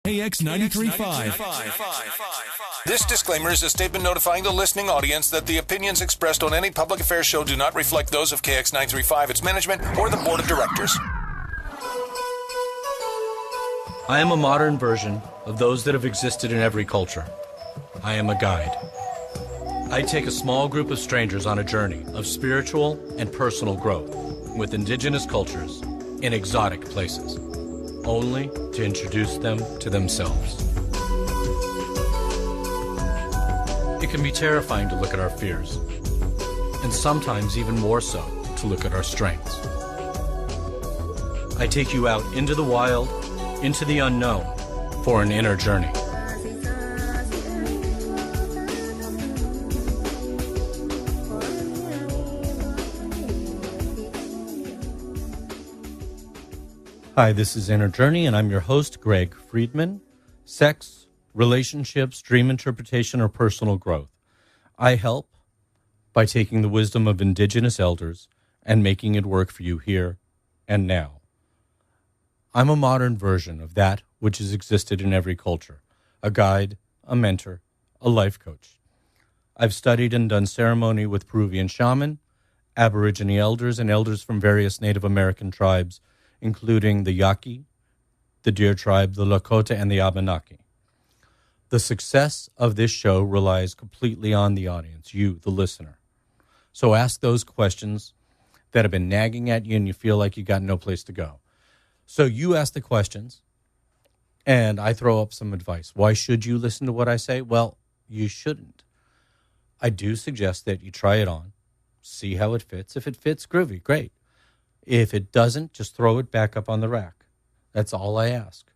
KX 93.5. This disclaimer is a statement notifying the listening audience that the opinions expressed on any public affairs show do not reflect those of KX 935, its management, or the board of directors. I am a modern version of those that have existed in every culture. I am a guide. I take a small group of strangers on a journey of spiritual and personal growth with indigenous cultures in exotic places, only to introduce them to themselves. It can be terrifying to look at our fears, and sometimes even more so to look at our strengths. I take you out into the wild, into the unknown, for an inner journey. Hi, this is Inner Journey, and I'm your host, Greg Friedman. Sex, relationships, dream interpretation, or personal growth. I help by taking the wisdom of indigenous elders and making it work for you here and now. I'm a modern version of that which has existed in every culture, a guide, a mentor, a life coach. I've studied and done ceremony with Peruvian shaman, Aborigine elders, and elders from various Native American tribes, including the Yaqui, the Deer tribe, the Lakota, and the Abenaki. The success of this show relies completely on the audience, you, the listener. So ask those questions that have been nagging at you and you feel like you got no place to go. So you ask the questions, and I throw up some advice. Why should you listen to what I say? Well, you shouldn't. I do suggest that you try it on, see how it fits. If it fits, groovy, great. If it doesn't, just throw it back up on the rack. That's all I ask.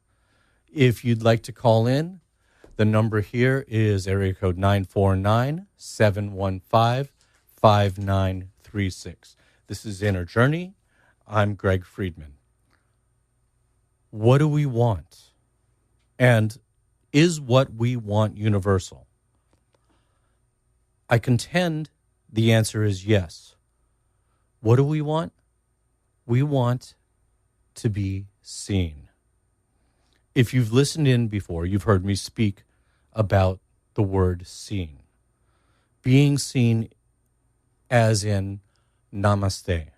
If you'd like to call in, the number here is area code 949-715-5936. This is Inner Journey. I'm Greg Friedman. What do we want? And is what we want universal? I contend the answer is yes. What do we want? We want to be seen. If you've listened in before, you've heard me speak about the word seen. Being seen as in namaste.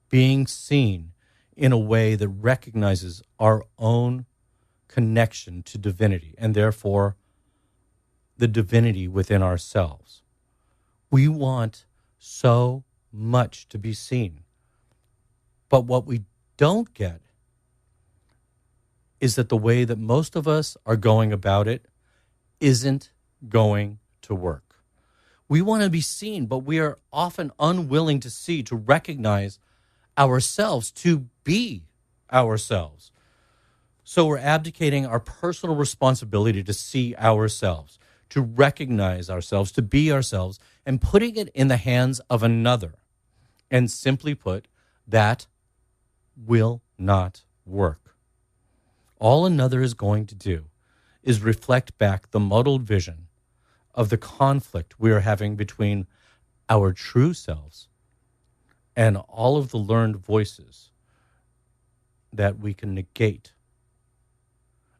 Being seen in a way that recognizes our own connection to divinity and therefore the divinity within ourselves. We want so much to be seen. But what we don't get is that the way that most of us are going about it isn't going to work. We want to be seen, but we are often unwilling to see, to recognize ourselves, to be ourselves. So we're abdicating our personal responsibility to see ourselves, to recognize ourselves, to be ourselves, and putting it in the hands of another. And simply put, that will not work. All another is going to do is reflect back the muddled vision of the conflict we are having between our true selves and all of the learned voices that we can negate,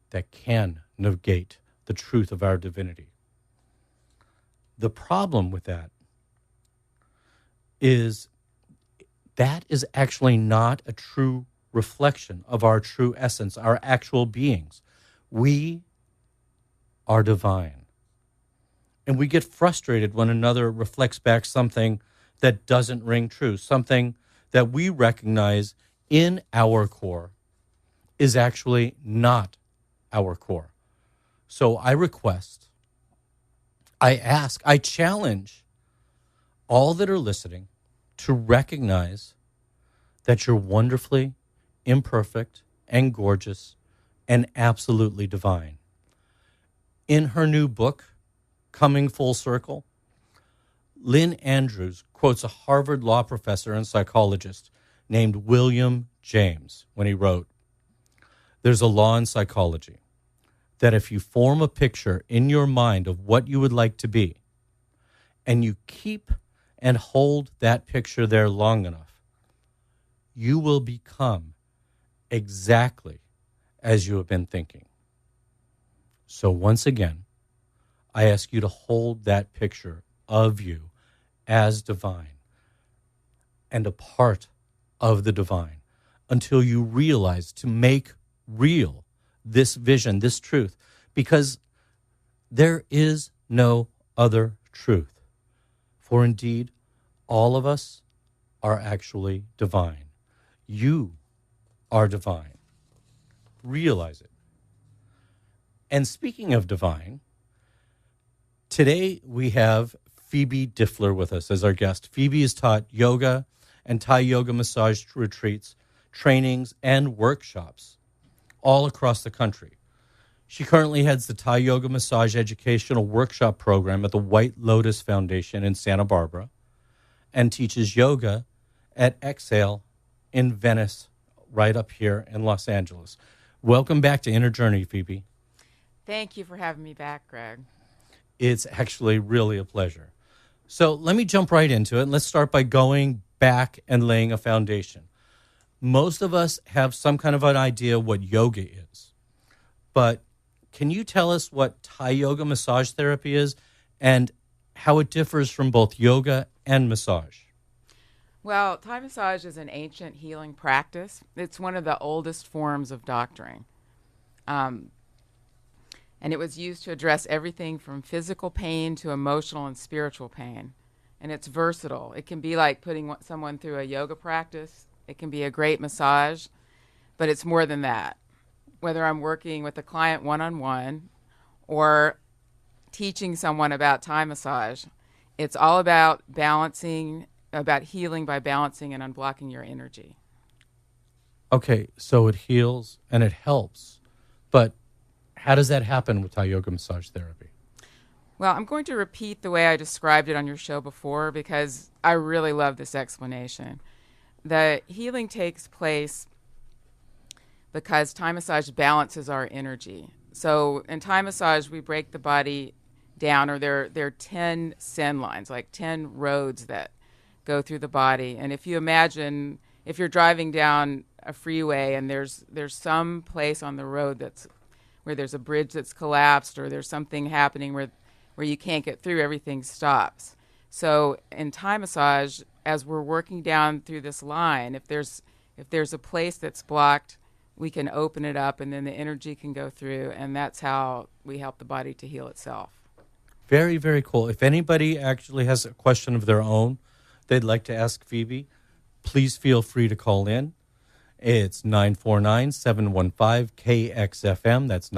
that can negate the truth of our divinity. The problem with that is actually not a true reflection of our true essence, our actual beings. We are divine. And we get frustrated when another reflects back something that doesn't ring true, something that we recognize in our core is actually not our core. So I request, I ask, I challenge all that are listening to recognize that you're wonderfully imperfect and gorgeous and absolutely divine. In her new book, Coming Full Circle, Lynn Andrews quotes a Harvard law professor and psychologist named William James when he wrote, "There's a law in psychology that if you form a picture in your mind of what you would like to be, and you keep and hold that picture there long enough, you will become exactly as you have been thinking." So once again, I ask you to hold that picture of you as divine and a part of the divine until you realize to make real this vision, this truth, because there is no other truth. For indeed, all of us are actually divine. You are divine. Realize it. And speaking of divine, today we have Phoebe Diftler with us as our guest. Phoebe has taught yoga and Thai yoga massage retreats, trainings, and workshops all across the country. She currently heads the Thai yoga massage educational workshop program at the White Lotus Foundation in Santa Barbara and teaches yoga at Exhale in Venice, right up here in Los Angeles. Welcome back to Inner Journey, Phoebe. Thank you for having me back, Greg. It's actually really a pleasure. So let me jump right into it. Let's start by going back and laying a foundation. Most of us have some kind of an idea what yoga is, but can you tell us what Thai yoga massage therapy is and how it differs from both yoga and massage? Well, Thai massage is an ancient healing practice. It's one of the oldest forms of doctoring. And it was used to address everything from physical pain to emotional and spiritual pain. And it's versatile. It can be like putting someone through a yoga practice. It can be a great massage, but it's more than that. Whether I'm working with a client one-on-one or teaching someone about Thai massage, it's all about balancing, about healing by balancing and unblocking your energy. Okay, so it heals and it helps, but how does that happen with Thai yoga massage therapy? Well, I'm going to repeat the way I described it on your show before because I really love this explanation. The healing takes place because Thai massage balances our energy. So in Thai massage, we break the body down, or there are 10 sen lines, like 10 roads that go through the body. And if you imagine, if you're driving down a freeway and there's some place on the road that's where there's a bridge that's collapsed, or there's something happening where you can't get through, everything stops. So in Thai massage, as we're working down through this line, if there's a place that's blocked, we can open it up and then the energy can go through, and that's how we help the body to heal itself. Very, very cool. If anybody actually has a question of their own they'd like to ask Phoebe, please feel free to call in. It's 949-715-KXFM. That's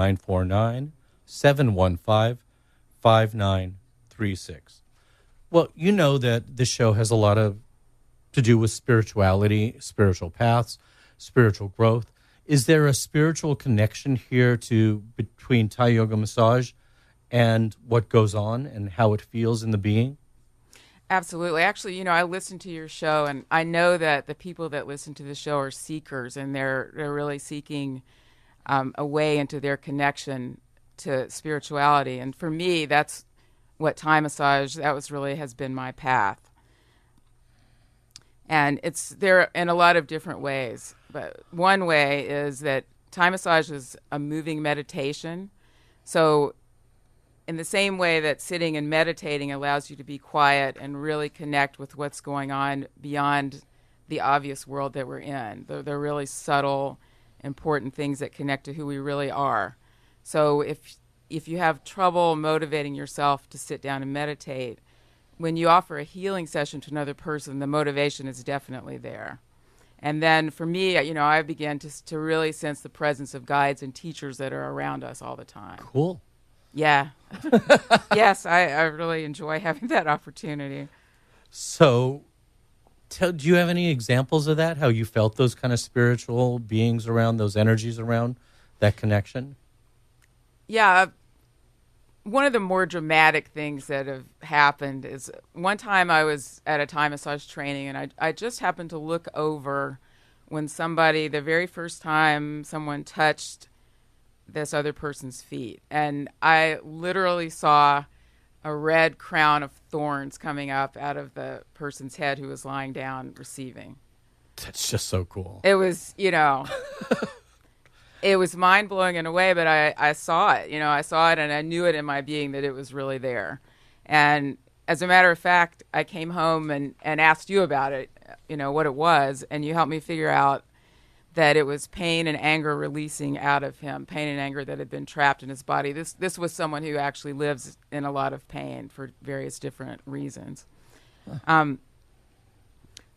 949-715-5936. Well, you know that this show has a lot to do with spirituality, spiritual paths, spiritual growth. Is there a spiritual connection here between Thai yoga massage and what goes on and how it feels in the being? Absolutely. Actually, I listen to your show, and I know that the people that listen to the show are seekers, and they're really seeking a way into their connection to spirituality. And for me, that's what Thai massage, has been my path. And it's there in a lot of different ways. But one way is that Thai massage is a moving meditation. So in the same way that sitting and meditating allows you to be quiet and really connect with what's going on beyond the obvious world that we're in. They're really subtle, important things that connect to who we really are. So if you have trouble motivating yourself to sit down and meditate, when you offer a healing session to another person, the motivation is definitely there. And then for me, I began to really sense the presence of guides and teachers that are around us all the time. Cool. Yeah. Yes, I really enjoy having that opportunity. So do you have any examples of that, how you felt those kind of spiritual beings around, those energies around that connection? Yeah. One of the more dramatic things that have happened is one time I was at a Thai massage training, and I just happened to look over when the very first time someone touched this other person's feet. And I literally saw a red crown of thorns coming up out of the person's head who was lying down receiving. That's just so cool. It was, it was mind-blowing in a way, but I saw it. I saw it, and I knew it in my being that it was really there. And as a matter of fact, I came home and asked you about it, what it was, and you helped me figure out that it was pain and anger releasing out of him, pain and anger that had been trapped in his body. This was someone who actually lives in a lot of pain for various different reasons.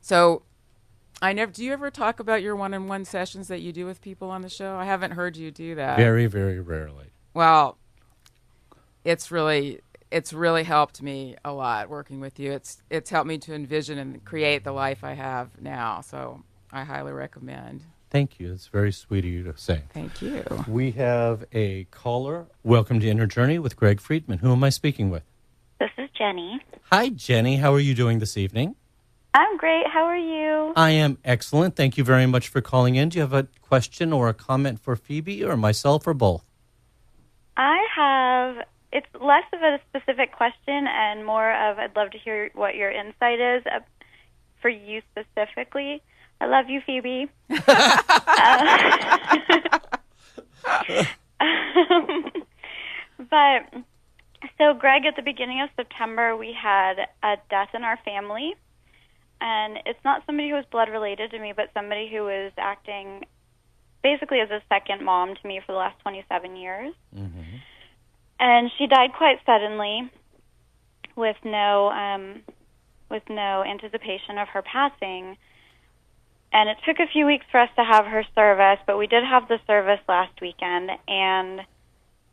So do you ever talk about your one-on-one sessions that you do with people on the show? I haven't heard you do that. Very, very rarely. Well, it's really helped me a lot working with you. It's helped me to envision and create the life I have now. So I highly recommend. Thank you. It's very sweet of you to say. Thank you. We have a caller. Welcome to Inner Journey with Greg Friedman. Who am I speaking with? This is Jenny. Hi, Jenny. How are you doing this evening? I'm great. How are you? I am excellent. Thank you very much for calling in. Do you have a question or a comment for Phoebe or myself or both? It's less of a specific question and more of I'd love to hear what your insight is for you specifically. I love you, Phoebe. But so, Greg, at the beginning of September, we had a death in our family. And it's not somebody who was blood related to me, but somebody who was acting basically as a second mom to me for the last 27 years. Mm-hmm. And she died quite suddenly with no anticipation of her passing. And it took a few weeks for us to have her service, but we did have the service last weekend, and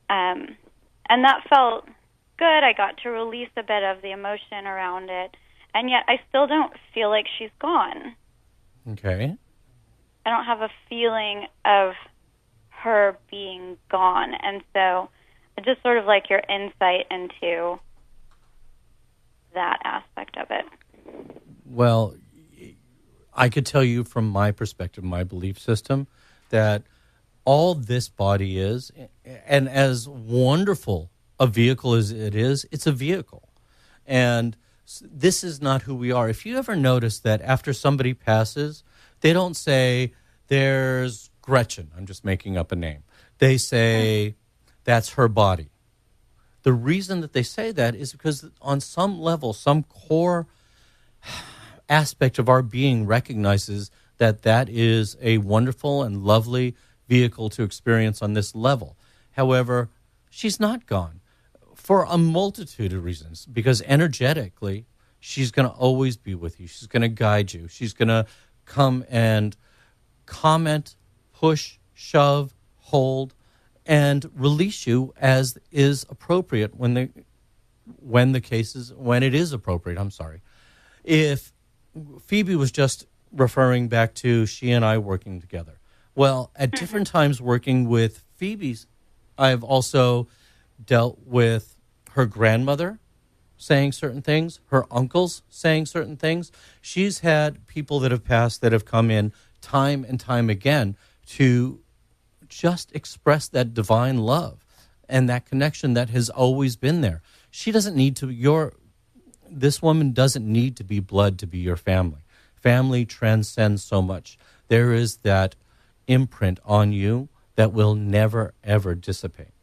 that felt good. I got to release a bit of the emotion around it. And yet I still don't feel like she's gone. Okay. I don't have a feeling of her being gone. And so I just sort of like your insight into that aspect of it. Well, I could tell you from my perspective, my belief system, that all this body is, and as wonderful a vehicle as it is, it's a vehicle. And this is not who we are. If you ever notice that after somebody passes, they don't say, there's Gretchen. I'm just making up a name. They say, that's her body. The reason that they say that is because on some level, some core aspect of our being recognizes that that is a wonderful and lovely vehicle to experience on this level. However, she's not gone. For a multitude of reasons, because energetically, she's going to always be with you. She's going to guide you. She's going to come and comment, push, shove, hold, and release you as is appropriate when it is appropriate. I'm sorry. If Phoebe was just referring back to she and I working together. Well, at different times working with Phoebe's, I've also dealt with her grandmother saying certain things, her uncles saying certain things. She's had people that have passed that have come in time and time again to just express that divine love and that connection that has always been there. She doesn't need to, this woman doesn't need to be blood to be your family. Family transcends so much. There is that imprint on you that will never, ever dissipate.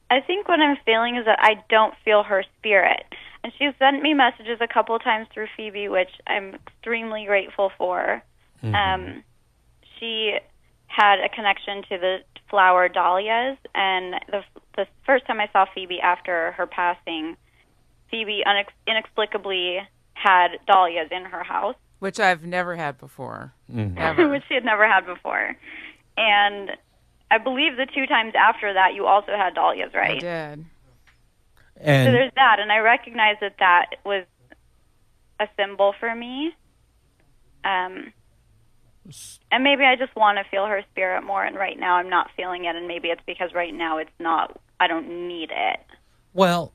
I think what I'm feeling is that I don't feel her spirit. And she's sent me messages a couple of times through Phoebe, which I'm extremely grateful for. Mm-hmm. She had a connection to the flower dahlias, and the first time I saw Phoebe after her passing, Phoebe inexplicably had dahlias in her house. Which I've never had before. Mm-hmm. Which she had never had before. And I believe the 2 times after that, you also had dahlias, right? I did. And so there's that, and I recognize that was a symbol for me. And maybe I just want to feel her spirit more, and right now I'm not feeling it, and maybe it's because right now I don't need it. Well,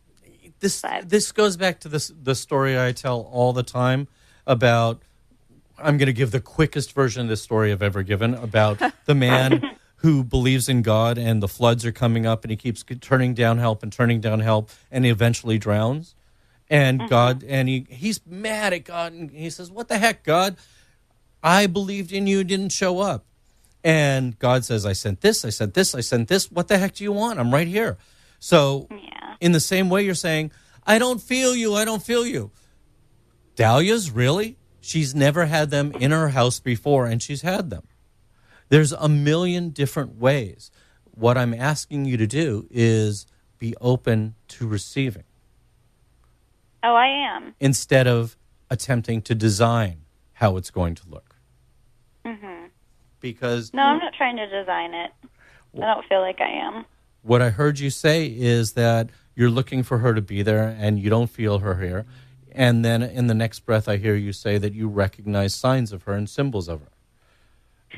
this goes back to the story I tell all the time about, I'm going to give the quickest version of this story I've ever given, about the man who believes in God and the floods are coming up and he keeps turning down help and he eventually drowns. And God, and he's mad at God, and he says, what the heck, God? I believed in you, didn't show up. And God says, I sent this, I sent this, I sent this. What the heck do you want? I'm right here. So in the same way, you're saying, I don't feel you, I don't feel you. Dahlias, really? She's never had them in her house before, and she's had them. There's a million different ways. What I'm asking you to do is be open to receiving. Oh, I am. Instead of attempting to design how it's going to look. Mm-hmm. Because... No, I'm not trying to design it. I don't feel like I am. What I heard you say is that you're looking for her to be there and you don't feel her here. And then in the next breath, I hear you say that you recognize signs of her and symbols of her.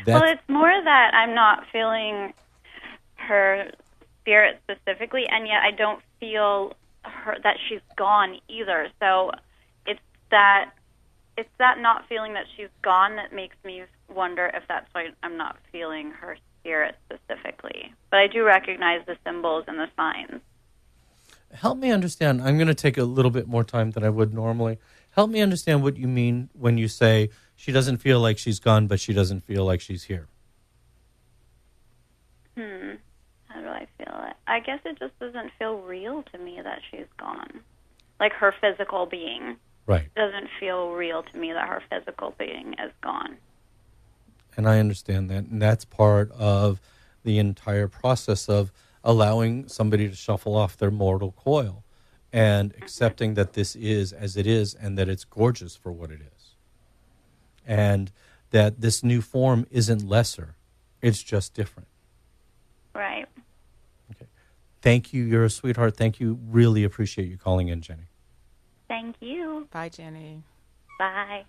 Well, it's more that I'm not feeling her spirit specifically, and yet I don't feel her that she's gone either. So it's that not feeling that she's gone that makes me wonder if that's why I'm not feeling her spirit specifically. But I do recognize the symbols and the signs. Help me understand. I'm going to take a little bit more time than I would normally. Help me understand what you mean when you say she doesn't feel like she's gone, but she doesn't feel like she's here. How do I feel it? I guess it just doesn't feel real to me that she's gone. Like her physical being. Right. It doesn't feel real to me that her physical being is gone. And I understand that. And that's part of the entire process of allowing somebody to shuffle off their mortal coil and accepting that this is as it is and that it's gorgeous for what it is. And that this new form isn't lesser. It's just different. Right. Okay. Thank you. You're a sweetheart. Thank you. Really appreciate you calling in, Jenny. Thank you. Bye, Jenny. Bye.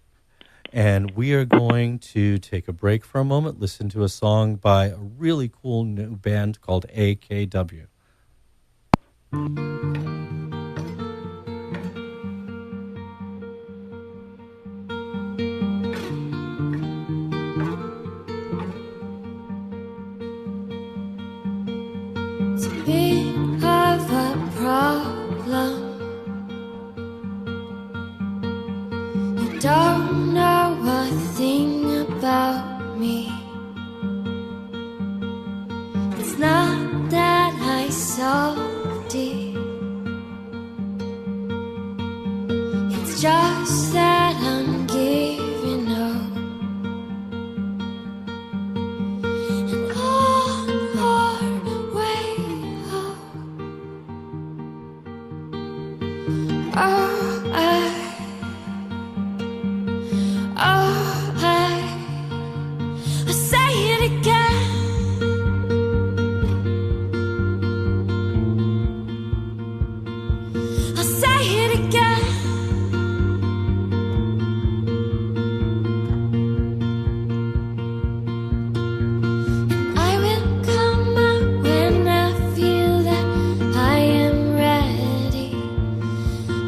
And we are going to take a break for a moment, listen to a song by a really cool new band called AKW. It's a bit of a problem. You don't know a thing about me. It's not that I solved it. It's just that I'm giving up. And on our way up, I say it again. I'll say it again. And I will come out when I feel that I am ready.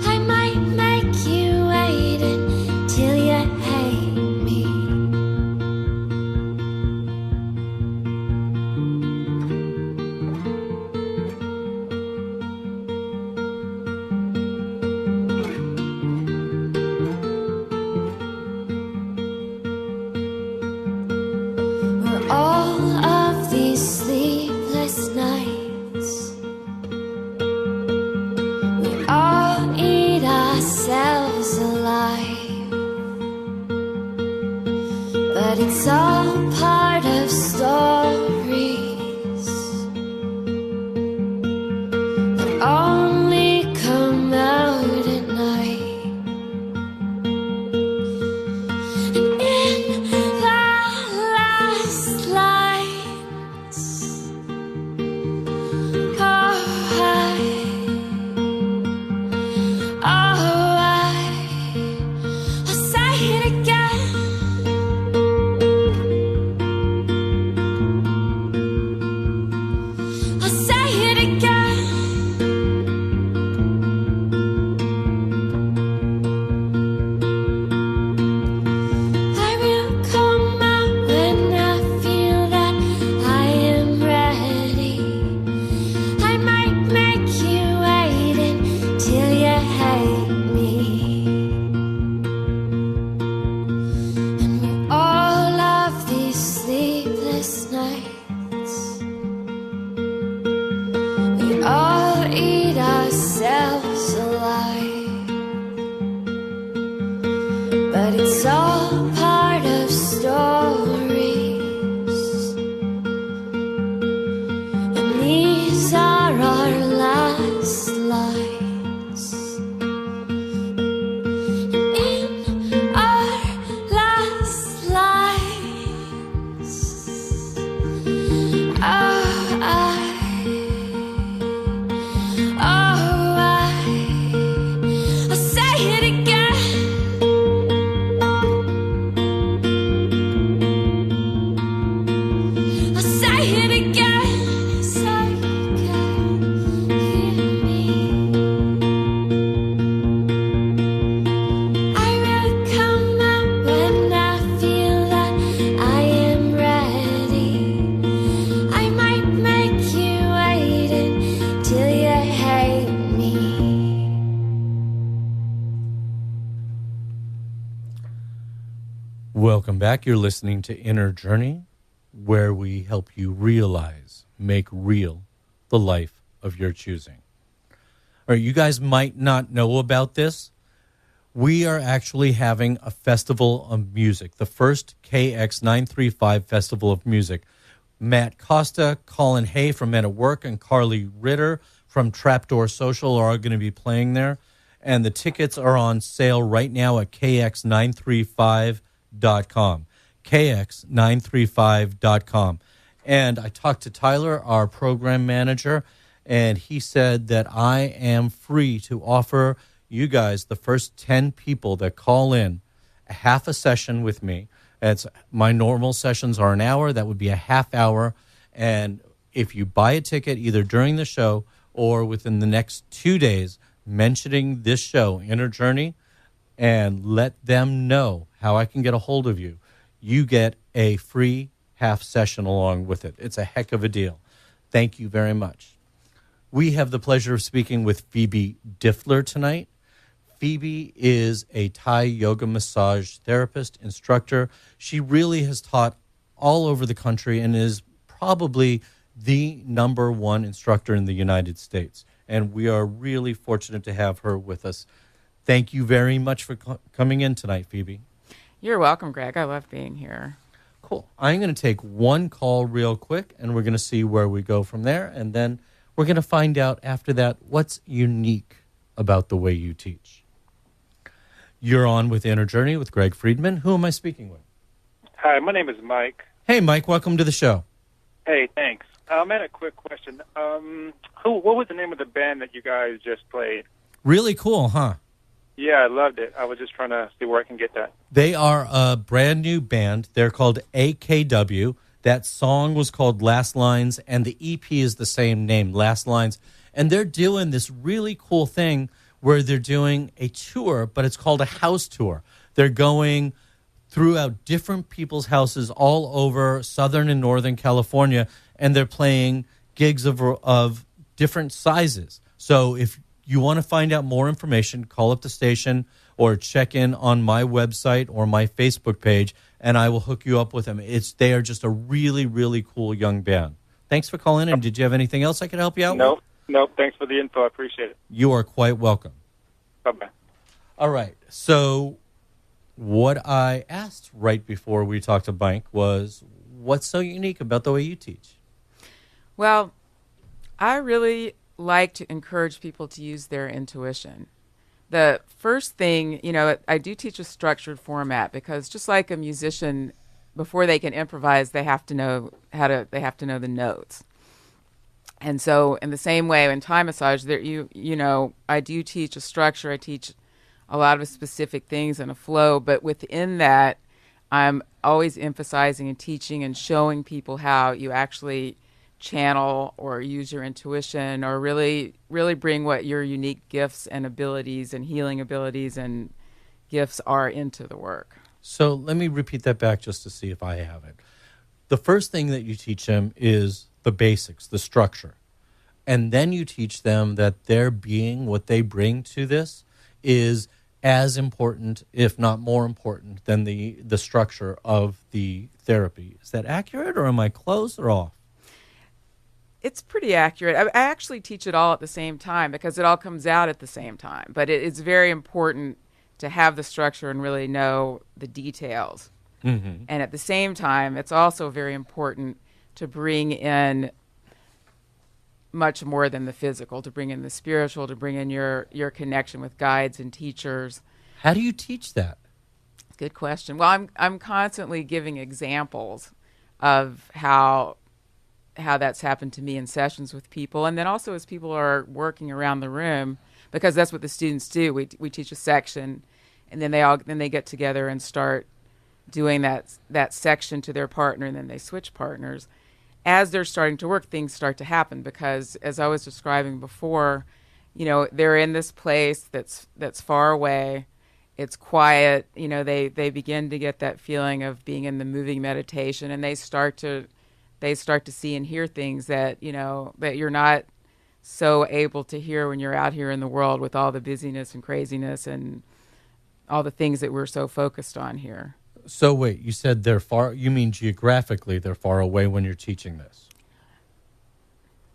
I might make you wait until you hate me. For all of these sleepless nights, we all eat ourselves alive. But it's all part of stories that only come out at night. And in the last lines, I'll say it again. We all eat ourselves alive, but it's all part of stories, and these are our last lines. In our last lines, I'll say it again. I'll say it again, so you can hear me. I will come out when I feel that I am ready. I might make you wait until you hate me. Welcome back. You're listening to Inner Journey, where we help you realize, make real the life of your choosing. All right, you guys might not know about this. We are actually having a festival of music, the first KX935 Festival of Music. Matt Costa, Colin Hay from Men at Work, and Carly Ritter from Trapdoor Social are going to be playing there. And the tickets are on sale right now at KX935.com. KX935.com. And I talked to Tyler, our program manager, and he said that I am free to offer you guys, the first 10 people that call in, a half a session with me. It's my normal sessions are an hour. That would be a half hour. And if you buy a ticket either during the show or within the next 2 days, mentioning this show, Inner Journey, and let them know how I can get a hold of you, you get a free half session along with it. It's a heck of a deal. Thank you very much. We have the pleasure of speaking with Phoebe Diftler tonight. Phoebe is a Thai yoga massage therapist, instructor. She really has taught all over the country and is probably the number one instructor in the United States. And we are really fortunate to have her with us. Thank you very much for coming in tonight, Phoebe. You're welcome, Greg. I love being here. Cool. I'm going to take one call real quick, and we're going to see where we go from there. And then we're going to find out after that what's unique about the way you teach. You're on with Inner Journey with Greg Friedman. Who am I speaking with? Hi, my name is Mike. Hey, Mike. Welcome to the show. Hey, thanks. I had a quick question. What was the name of the band that you guys just played? Really cool, huh? Yeah, I loved it. I was just trying to see where I can get that. They are a brand new band. They're called AKW. That song was called Last Lines, and the EP is the same name, Last Lines. And they're doing this really cool thing where they're doing a tour, but it's called a house tour. They're going throughout different people's houses all over Southern and Northern California, and they're playing gigs of different sizes. So if you want to find out more information, call up the station or check in on my website or my Facebook page, and I will hook you up with them. They are just a really, really cool young band. Thanks for calling in. Did you have anything else I could help you out with? Nope. Thanks for the info. I appreciate it. You are quite welcome. Bye-bye. All right. So what I asked right before we talked to Mike was, what's so unique about the way you teach? Well, I really like to encourage people to use their intuition. The first thing, I do teach a structured format because just like a musician, before they can improvise, they have to know the notes. And so in the same way in Thai massage, I do teach a structure. I teach a lot of specific things in a flow, but within that, I'm always emphasizing and teaching and showing people how you actually channel or use your intuition or really, really bring what your unique gifts and abilities and healing abilities and gifts are into the work. So let me repeat that back just to see if I have it. The first thing that you teach them is the basics, the structure. And then you teach them that their being, what they bring to this, is as important, if not more important, than the structure of the therapy. Is that accurate, or am I close or off? It's pretty accurate. I actually teach it all at the same time because it all comes out at the same time. But it's very important to have the structure and really know the details. Mm-hmm. And at the same time, it's also very important to bring in much more than the physical, to bring in the spiritual, to bring in your connection with guides and teachers. How do you teach that? Good question. Well, I'm constantly giving examples of how that's happened to me in sessions with people, and then also as people are working around the room, because that's what the students do. We teach a section, and then they get together and start doing that section to their partner, and then they switch partners. As they're starting to work, things start to happen because, as I was describing before, they're in this place that's far away. It's quiet. They begin to get that feeling of being in the moving meditation, and they start to see and hear things that that you're not so able to hear when you're out here in the world with all the busyness and craziness and all the things that we're so focused on here. So wait, you said they're far. You mean geographically they're far away when you're teaching this?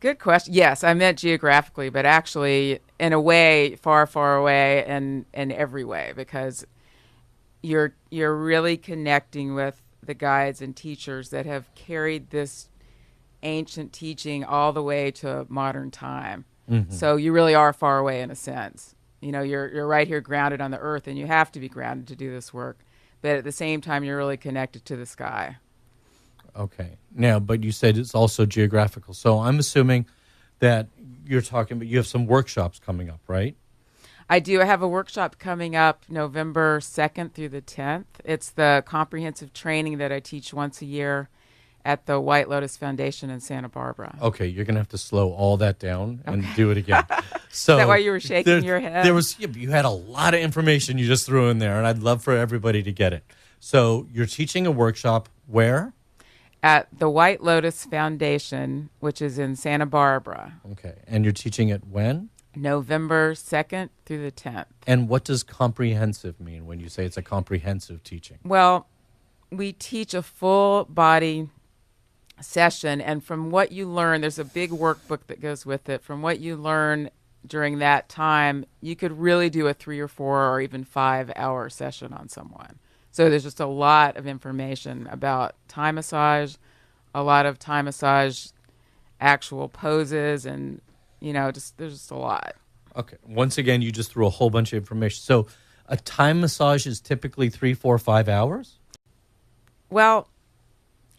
Good question. Yes, I meant geographically, but actually, in a way, far, far away, and in every way, because you're really connecting with the guides and teachers that have carried this ancient teaching all the way to modern time. Mm-hmm. So you really are far away in a sense. You're right here grounded on the earth, and you have to be grounded to do this work. But at the same time, you're really connected to the sky. Okay. Now, but you said it's also geographical. So I'm assuming that you're talking about you have some workshops coming up, right? I do. I have a workshop coming up November 2nd through the 10th. It's the comprehensive training that I teach once a year at the White Lotus Foundation in Santa Barbara. Okay, you're going to have to slow all that down and do it again. So is that why you were shaking your head? You had a lot of information you just threw in there, and I'd love for everybody to get it. So you're teaching a workshop where? At the White Lotus Foundation, which is in Santa Barbara. Okay, and you're teaching it when? November 2nd through the 10th. And what does comprehensive mean when you say it's a comprehensive teaching? Well, we teach a full body session, and from what you learn, there's a big workbook that goes with it. From what you learn during that time, you could really do a 3 or 4 or even 5-hour session on someone. So there's just a lot of information about Thai massage, a lot of Thai massage actual poses, and there's just a lot. Okay. Once again, you just threw a whole bunch of information. So a Thai massage is typically 3, 4, 5 hours? Well,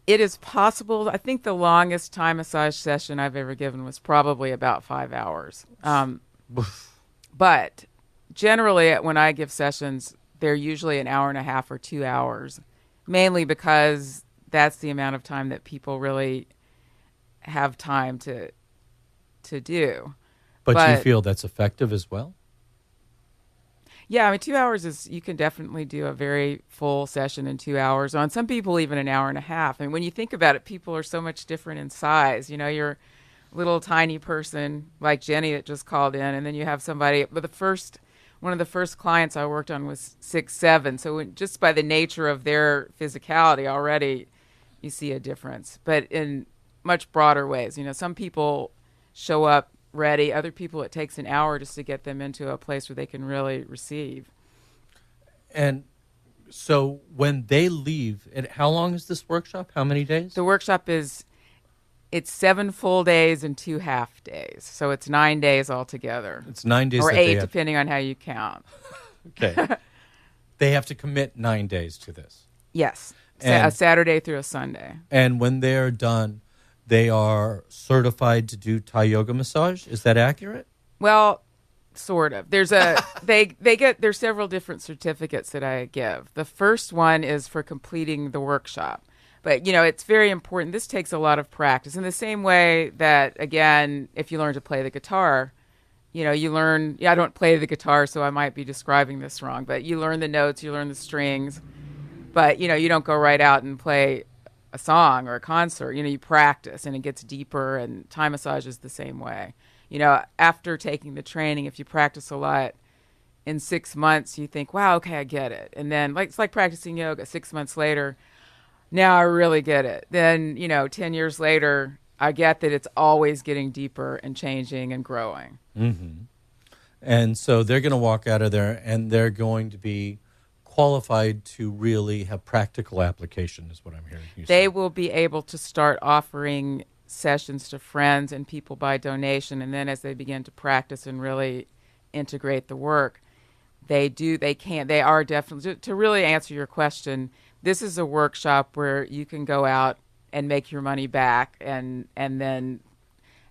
it is possible. I think the longest Thai massage session I've ever given was probably about 5 hours. But generally, when I give sessions, they're usually an hour and a half or 2 hours, mainly because that's the amount of time that people really have time to do. But you feel that's effective as well? Yeah, 2 hours you can definitely do a very full session in 2 hours. On some people, even an hour and a half. And when you think about it, people are so much different in size. You're a little tiny person like Jenny that just called in, and then you have somebody. But one of the first clients I worked on was 6'7". So just by the nature of their physicality already, you see a difference. But in much broader ways, some people show up ready. Other people, it takes an hour just to get them into a place where they can really receive. And so when they leave, how long is this workshop? How many days? The workshop it's 7 full days and 2 half days. So it's 9 days altogether. It's 9 days. Or 8, depending on how you count. Okay. They have to commit 9 days to this. Yes. A Saturday through a Sunday. And when they're done, they are certified to do Thai yoga massage. Is that accurate? Well, sort of. There's there's several different certificates that I give. The first one is for completing the workshop. But, it's very important. This takes a lot of practice. In the same way that, again, if you learn to play the guitar, you learn, I don't play the guitar, so I might be describing this wrong, but you learn the notes, you learn the strings, but, you don't go right out and play a song or a concert. You practice, and it gets deeper, and Thai massage is the same way. After taking the training, if you practice a lot, in 6 months, you think, wow, okay, I get it. And then, it's like practicing yoga. 6 months later, now I really get it. Then, 10 years later, I get that it's always getting deeper and changing and growing. Mm-hmm. And so they're going to walk out of there and they're going to be qualified to really have practical application, is what I'm hearing you say. They will be able to start offering sessions to friends and people by donation, and then as they begin to practice and really integrate the work, they are definitely, to really answer your question, this is a workshop where you can go out and make your money back and then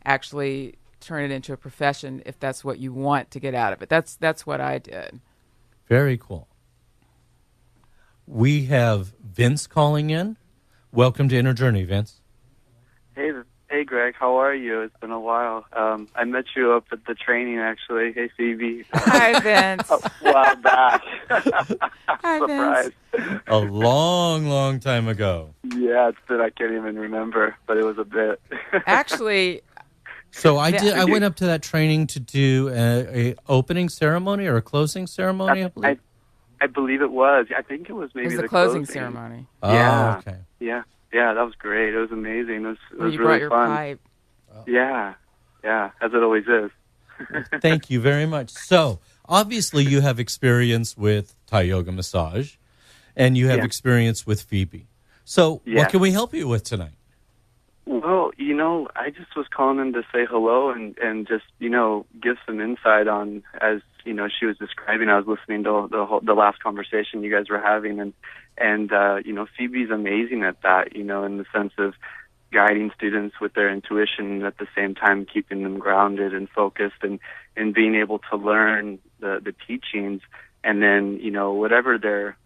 actually turn it into a profession if that's what you want to get out of it. That's what I did. Very cool. We have Vince calling in. Welcome to Inner Journey, Vince. Hey, Greg. How are you? It's been a while. I met you up at the training, actually. Hey, Phoebe. Hi, Vince. A while back. Hi, Surprise. Vince. A long, long time ago. Yeah, it's been, I can't even remember, but it was a bit. Actually, so I went up to that training to do a opening ceremony or a closing ceremony, I believe. I believe it was. I think it was maybe it was the the closing ceremony. Oh, Yeah. okay. Yeah, that was great. It was amazing. It was You really brought your fun. pipe. Yeah, as it always is. Thank you very much. So, obviously, you have experience with Thai yoga massage, and you have experience with Phoebe. So, what can we help you with tonight? Well, I just was calling in to say hello and just, give some insight on, as, she was describing. I was listening to the last conversation you guys were having, and Phoebe's amazing at that, in the sense of guiding students with their intuition and at the same time keeping them grounded and focused and being able to learn the teachings, and then, whatever they're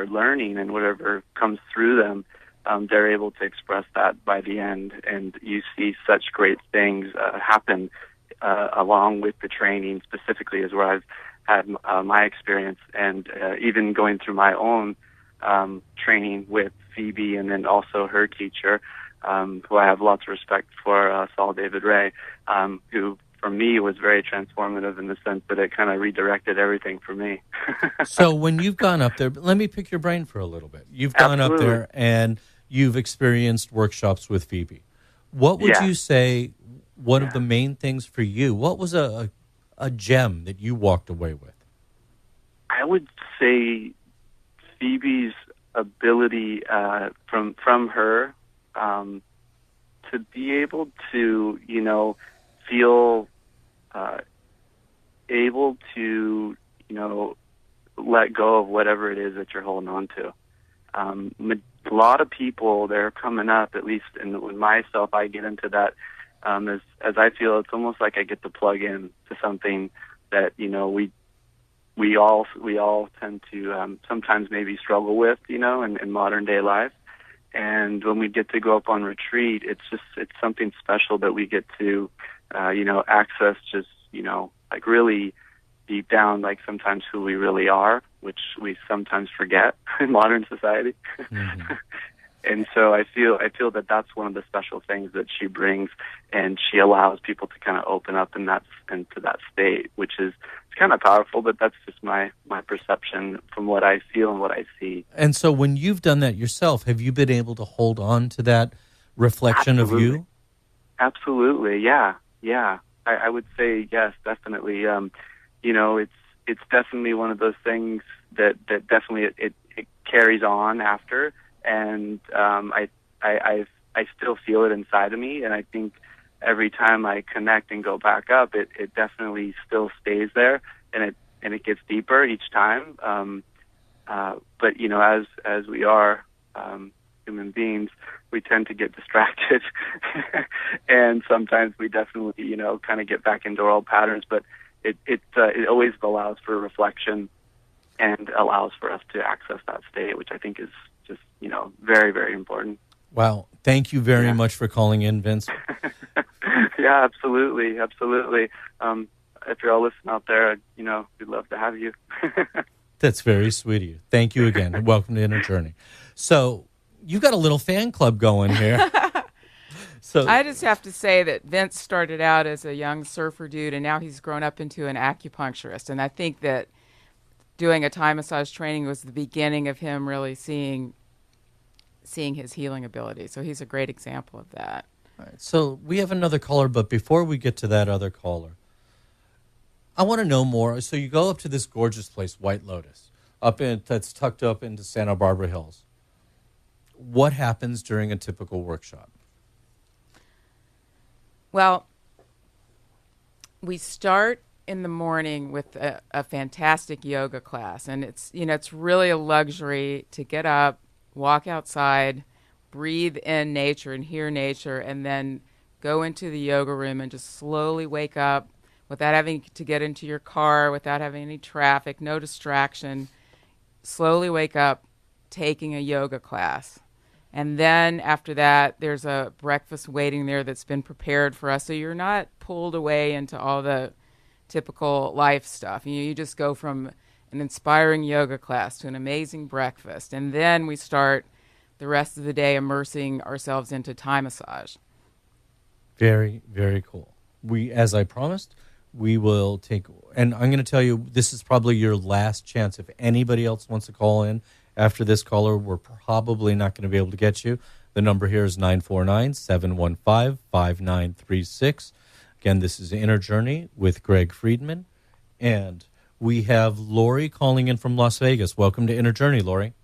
learning and whatever comes through them, they're able to express that by the end, and you see such great things happen along with the training. Specifically is where I've had my experience, and even going through my own training with Phoebe, and then also her teacher, who I have lots of respect for, Saul David Ray, who for me was very transformative in the sense that it kind of redirected everything for me. So when you've gone up there, let me pick your brain for a little bit. You've gone up there and you've experienced workshops with Phoebe. What would you say one of the main things for you? What was a gem that you walked away with? I would say Phoebe's ability from her to be able to, feel able to, let go of whatever it is that you're holding on to. A lot of people, they're coming up, at least with myself, I get into that as I feel it's almost like I get to plug in to something that, we all tend to sometimes maybe struggle with, in modern day life. And when we get to go up on retreat, it's something special that we get to, access just, like really deep down, like sometimes who we really are, which we sometimes forget in modern society. Mm-hmm. And so I feel that that's one of the special things that she brings, and she allows people to kind of open up into that state, which is kind of powerful, but that's just my perception from what I feel and what I see. And so when you've done that yourself, have you been able to hold on to that reflection of you? Absolutely, yeah. I would say yes, definitely. It's definitely one of those things that definitely it carries on after, and I still feel it inside of me, and I think every time I connect and go back up, it definitely still stays there, and it gets deeper each time. But as we are human beings, we tend to get distracted, and sometimes we definitely kind of get back into our old patterns. But it always allows for reflection and allows for us to access that state, which I think is just very, very important. Wow. Thank you very much for calling in, Vince. Yeah, absolutely. If you're all listening out there, we'd love to have you. That's very sweet of you. Thank you again, and welcome to Inner Journey. So you've got a little fan club going here. So I just have to say that Vince started out as a young surfer dude, and now he's grown up into an acupuncturist. And I think that doing a Thai massage training was the beginning of him really seeing his healing ability. So he's a great example of that. All right, so we have another caller, but before we get to that other caller, I want to know more. So you go up to this gorgeous place, White Lotus, that's tucked up into Santa Barbara Hills. What happens during a typical workshop? Well, we start in the morning with a fantastic yoga class, and it's really a luxury to get up, walk outside, breathe in nature and hear nature, and then go into the yoga room and just slowly wake up without having to get into your car, without having any traffic, no distraction. Slowly wake up taking a yoga class. And then after that, there's a breakfast waiting there that's been prepared for us. So you're not pulled away into all the typical life stuff. You just go from an inspiring yoga class to an amazing breakfast. And then we start the rest of the day immersing ourselves into Thai massage. Very, very cool. As I promised, we will take, and I'm going to tell you, this is probably your last chance. If anybody else wants to call in after this caller, we're probably not going to be able to get you. The number here is 949-715-5936. Again, this is Inner Journey with Greg Friedman. And we have Lori calling in from Las Vegas. Welcome to Inner Journey, Lori.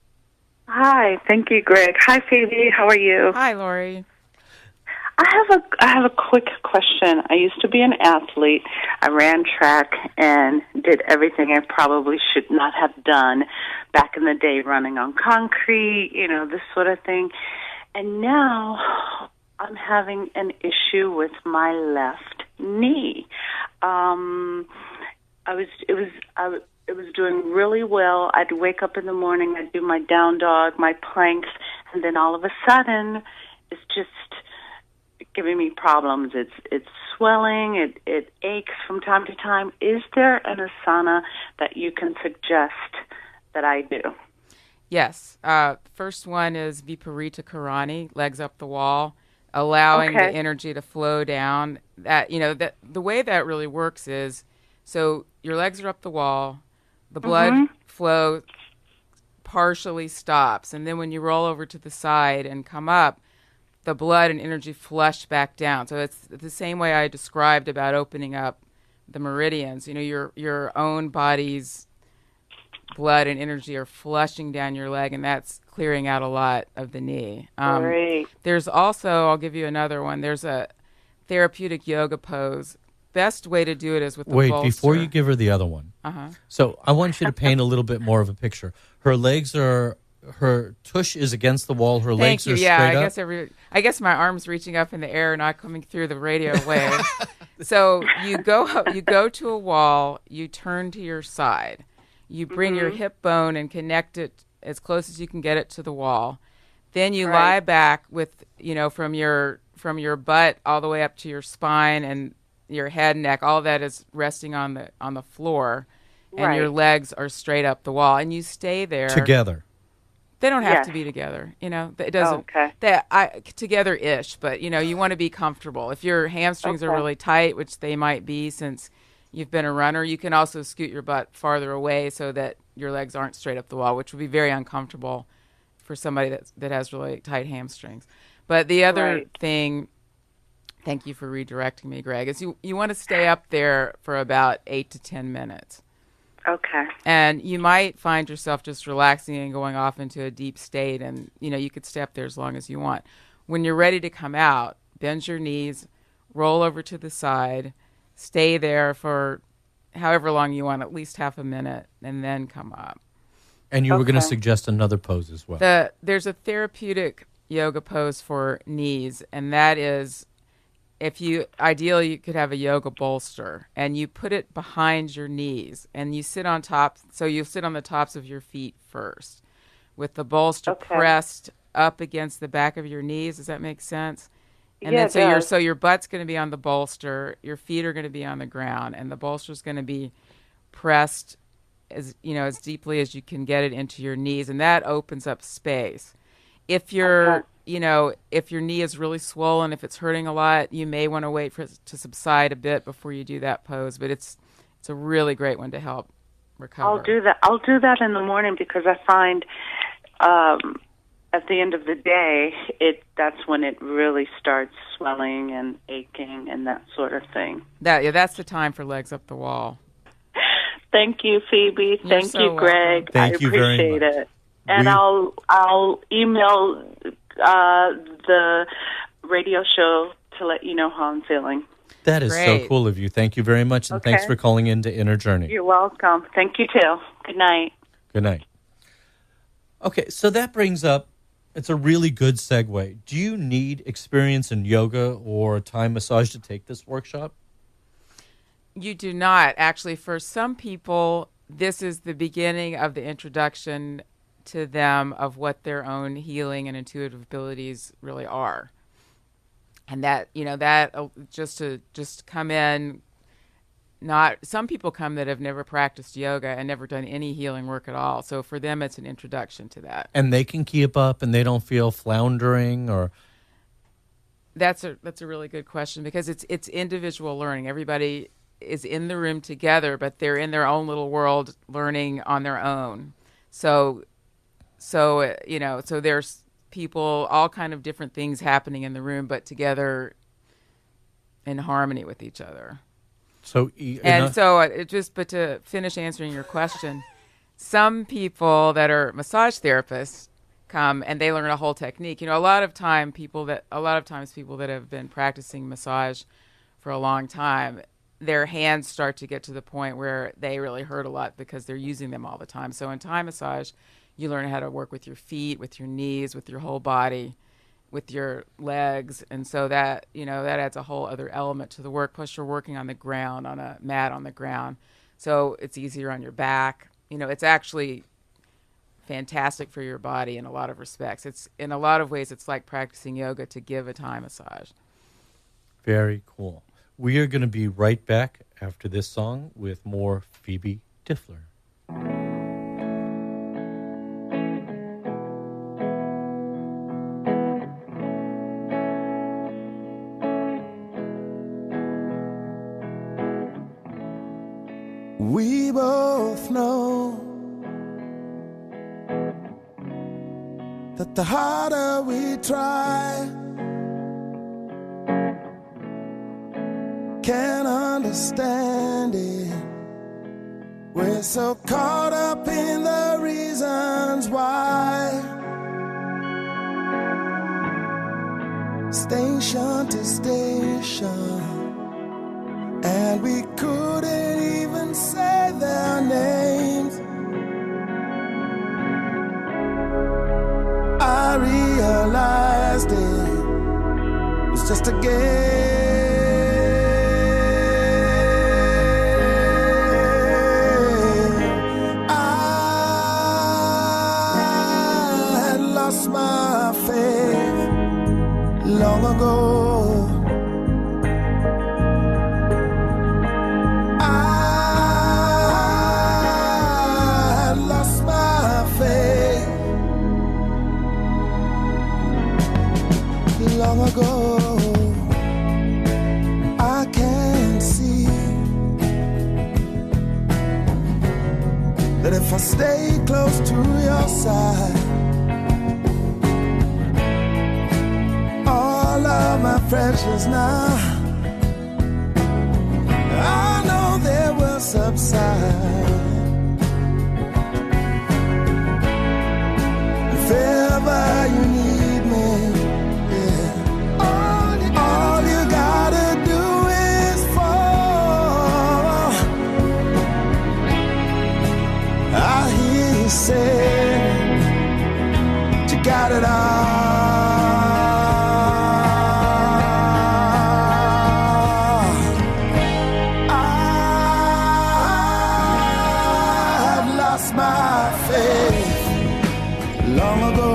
Hi, thank you, Greg. Hi, Phoebe. How are you? Hi, Lori. I have a quick question. I used to be an athlete. I ran track and did everything I probably should not have done back in the day, running on concrete, this sort of thing. And now I'm having an issue with my left knee. It was doing really well. I'd wake up in the morning, I'd do my down dog, my planks, and then all of a sudden, it's just giving me problems. It's swelling. It aches from time to time. Is there an asana that you can suggest that I do? Yes. First one is Viparita Karani, legs up the wall, allowing the energy to flow down. That the way that really works is, so your legs are up the wall, the blood flow partially stops, and then when you roll over to the side and come up, the blood and energy flush back down. So it's the same way I described about opening up the meridians. Your own body's blood and energy are flushing down your leg, and that's clearing out a lot of the knee. Great. There's also, I'll give you another one, there's a therapeutic yoga pose. Best way to do it is with the bolster. Wait, before you give her the other one. So I want you to paint a little bit more of a picture. Her tush is against the wall. Her legs are straight up. I guess my arm's reaching up in the air, not coming through the radio wave. So you go to a wall. You turn to your side. You bring your hip bone and connect it as close as you can get it to the wall. Then you lie back with from your butt all the way up to your spine and your head and neck. All that is resting on the floor, and your legs are straight up the wall, and you stay there together. They don't have to be together, It doesn't. Together-ish, but you want to be comfortable. If your hamstrings are really tight, which they might be since you've been a runner, you can also scoot your butt farther away so that your legs aren't straight up the wall, which would be very uncomfortable for somebody that has really tight hamstrings. But the other thing, thank you for redirecting me, Greg, is you want to stay up there for about 8 to 10 minutes. Okay. And you might find yourself just relaxing and going off into a deep state, and you could stay up there as long as you want. When you're ready to come out, bend your knees, roll over to the side, stay there for however long you want, at least half a minute, and then come up. And you were going to suggest another pose as well. There's a therapeutic yoga pose for knees, and that is, ideally you could have a yoga bolster, and you put it behind your knees, and you sit on top. So you sit on the tops of your feet first, with the bolster pressed up against the back of your knees. Does that make sense? And then your butt's going to be on the bolster, your feet are going to be on the ground, and the bolster's going to be pressed as deeply as you can get it into your knees, and that opens up space. If you're if your knee is really swollen, if it's hurting a lot, you may want to wait for it to subside a bit before you do that pose. But it's a really great one to help recover. I'll do that in the morning because I find at the end of the day, that's when it really starts swelling and aching and that sort of thing. That's the time for legs up the wall. Thank you, Phoebe. You're Thank so you, Greg. Thank you very appreciate much. it. And I'll email the radio show to let you know how I'm feeling. That is Great. so cool of you. Thank you very much, and Okay. thanks for calling into Inner Journey. You're welcome. Thank you, too. Good night. Good night. Okay, so that brings up, it's a really good segue. Do you need experience in yoga or Thai massage to take this workshop? You do not. Actually, for some people, this is the beginning of the introduction to them of what their own healing and intuitive abilities really are. And that just come in, some people come that have never practiced yoga and never done any healing work at all. So for them, it's an introduction to that. And they can keep up and they don't feel floundering or... That's a really good question, because it's individual learning. Everybody is in the room together, but they're in their own little world learning on their own. So there's people, all kind of different things happening in the room, but together in harmony with each other. So But to finish answering your question, some people that are massage therapists come and they learn a whole technique. A lot of times people that have been practicing massage for a long time, their hands start to get to the point where they really hurt a lot because they're using them all the time. So in Thai massage, you learn how to work with your feet, with your knees, with your whole body, with your legs. And so that adds a whole other element to the work. Plus you're working on the ground, on a mat on the ground. So it's easier on your back. It's actually fantastic for your body in a lot of respects. It's in a lot of ways, it's like practicing yoga to give a Thai massage. Very cool. We are going to be right back after this song with more Phoebe Diftler. We both know that the harder we try, can't understand it. We're so caught up in the reasons why. Station to station, and we couldn't even say their names. I realized it was just a game. I had lost my faith long ago. Long ago, I can see that if I stay close to your side, all of my pressures now, I know they will subside. If ever you need me, all you gotta do is fall. I hear you say you got it all. I've lost my faith long ago.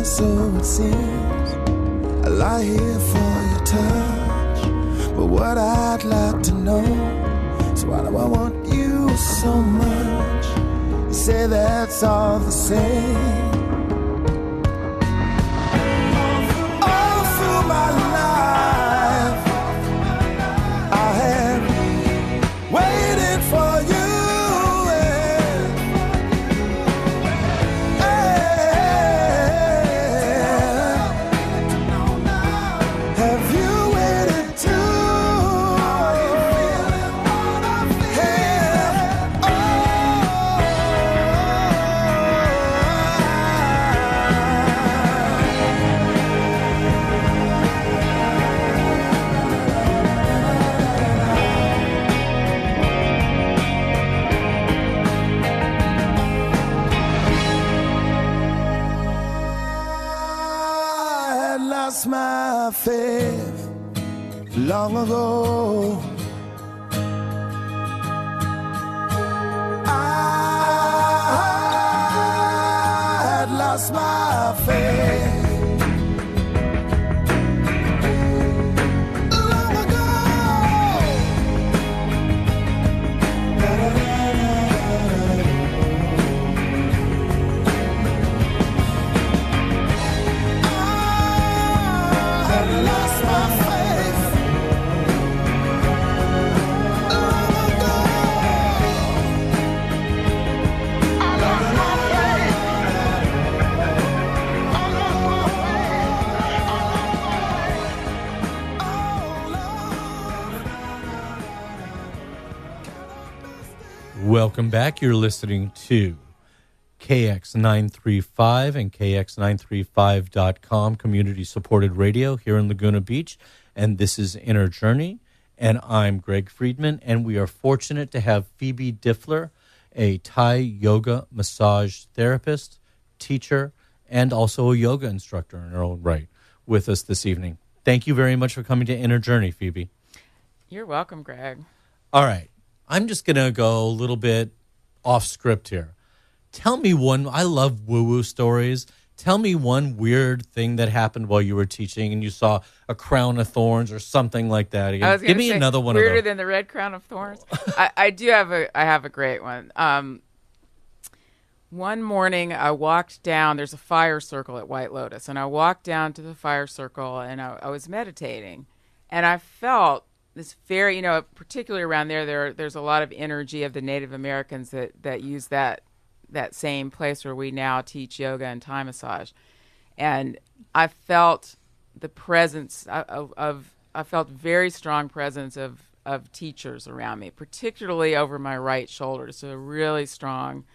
So it seems I lie here for your touch, but what I'd like to know is why do I want you so much? say that's all the same. All through my life, I have waited for you. Have you waited too? Lost my faith long ago. I had lost my faith long ago. Lost my faith long ago. I lost my faith. I lost my faith. Oh Lord. Welcome back. You're listening to KX935 and KX935.com community-supported radio here in Laguna Beach. And this is Inner Journey. And I'm Greg Friedman. And we are fortunate to have Phoebe Diftler, a Thai yoga massage therapist, teacher, and also a yoga instructor in her own right, with us this evening. Thank you very much for coming to Inner Journey, Phoebe. You're welcome, Greg. All right. I'm just going to go a little bit off script here. Tell me one, I love woo-woo stories. Tell me one weird thing that happened while you were teaching and you saw a crown of thorns or something like that. Again, give me another one of those. Weirder than the red crown of thorns. I have a great one. One morning I walked down, there's a fire circle at White Lotus, and I walked down to the fire circle and I was meditating. And I felt this very, particularly around there's a lot of energy of the Native Americans that use that same place where we now teach yoga and Thai massage. And I felt the presence I felt very strong presence of teachers around me, particularly over my right shoulder. So a really strong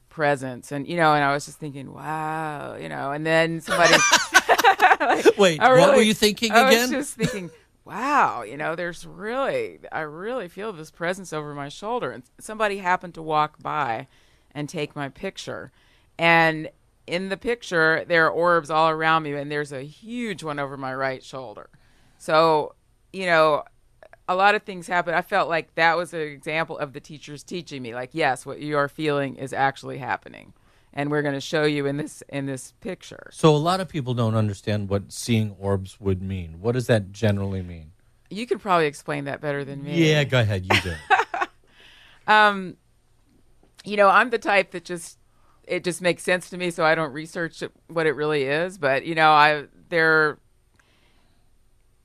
presence. And, and I was just thinking, wow, and then somebody. Wait, what were you thinking again? I was just thinking, wow, I really feel this presence over my shoulder. And somebody happened to walk by and take my picture. And in the picture, there are orbs all around me, and there's a huge one over my right shoulder. So, a lot of things happen. I felt like that was an example of the teachers teaching me, like, yes, what you are feeling is actually happening. And we're going to show you in this picture. So a lot of people don't understand what seeing orbs would mean. What does that generally mean? You could probably explain that better than me. Yeah, go ahead. You do. I'm the type that it just makes sense to me, so I don't research what it really is. But, they're,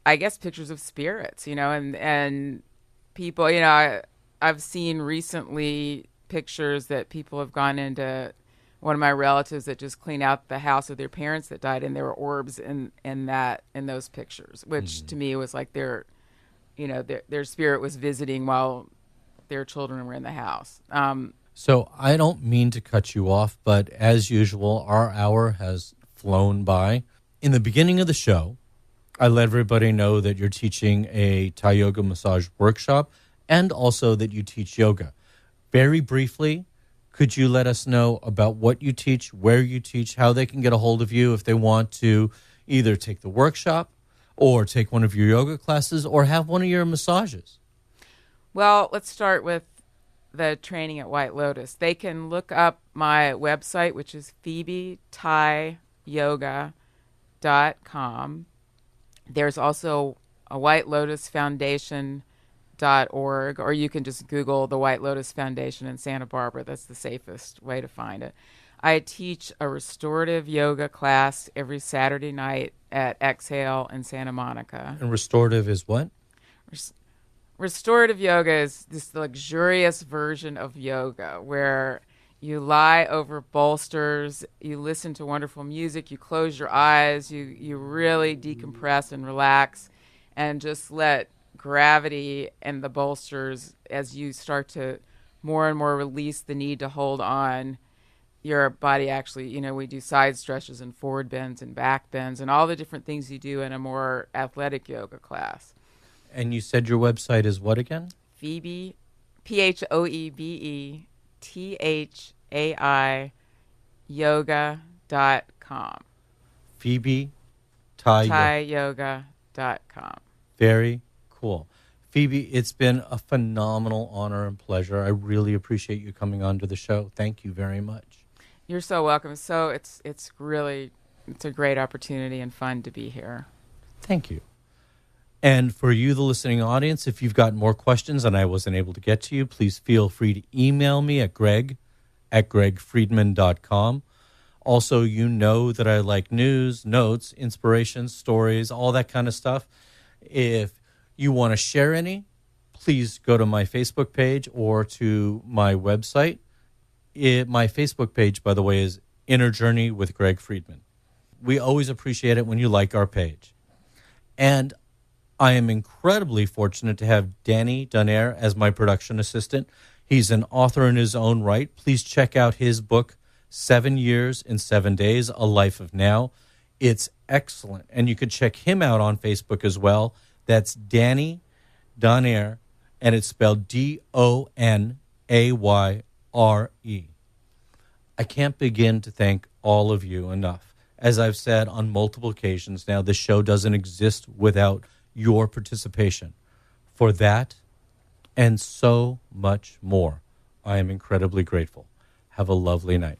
I guess, pictures of spirits, and people, I've seen recently pictures that people have gone into one of my relatives that just cleaned out the house of their parents that died, and there were orbs in those pictures, which to me was like their spirit was visiting while their children were in the house. So I don't mean to cut you off, but as usual, our hour has flown by. In the beginning of the show, I let everybody know that you're teaching a Thai yoga massage workshop and also that you teach yoga. Very briefly, could you let us know about what you teach, where you teach, how they can get a hold of you if they want to either take the workshop or take one of your yoga classes or have one of your massages? Well, let's start with the training at White Lotus. They can look up my website, which is phoebethaiyoga.com. There's also a White Lotus Foundation yoga.org, or you can just Google the White Lotus Foundation in Santa Barbara. That's the safest way to find it. I teach a restorative yoga class every Saturday night at Exhale in Santa Monica. And restorative is what? Restorative yoga is this luxurious version of yoga where you lie over bolsters, you listen to wonderful music, you close your eyes, you really decompress and relax, and just let gravity and the bolsters, as you start to more and more release the need to hold on, your body actually, we do side stretches and forward bends and back bends and all the different things you do in a more athletic yoga class. And you said your website is what again? Phoebe, PhoebeThai yoga.com. Phoebe Thaiyoga.com. Very cool. Phoebe, it's been a phenomenal honor and pleasure. I really appreciate you coming on to the show. Thank you very much. You're so welcome. So it's a great opportunity and fun to be here. Thank you. And for you, the listening audience, if you've got more questions and I wasn't able to get to you, please feel free to email me at greg@gregfriedman.com. Also, you know that I like news, notes, inspirations, stories, all that kind of stuff. If you want to share any, please go to my Facebook page or to my website. My Facebook page, by the way, is Inner Journey with Greg Friedman. We always appreciate it when you like our page. And I am incredibly fortunate to have Danny Donaire as my production assistant. He's an author in his own right. Please check out his book, 7 Years in 7 Days, A Life of Now. It's excellent. And you can check him out on Facebook as well. That's Danny Donaire, and it's spelled Donayre. I can't begin to thank all of you enough. As I've said on multiple occasions now, the show doesn't exist without your participation. For that and so much more, I am incredibly grateful. Have a lovely night.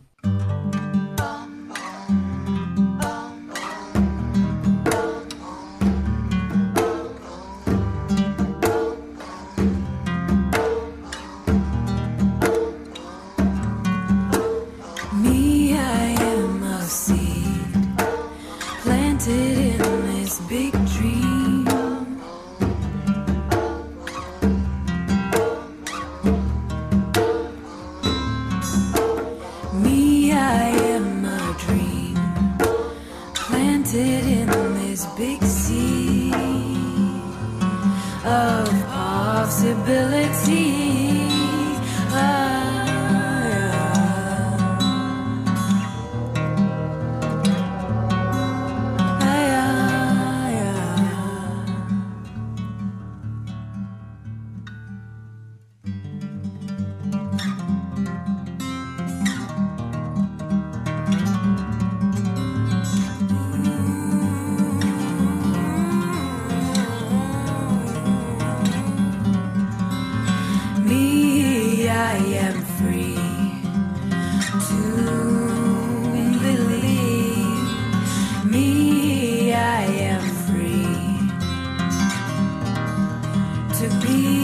To be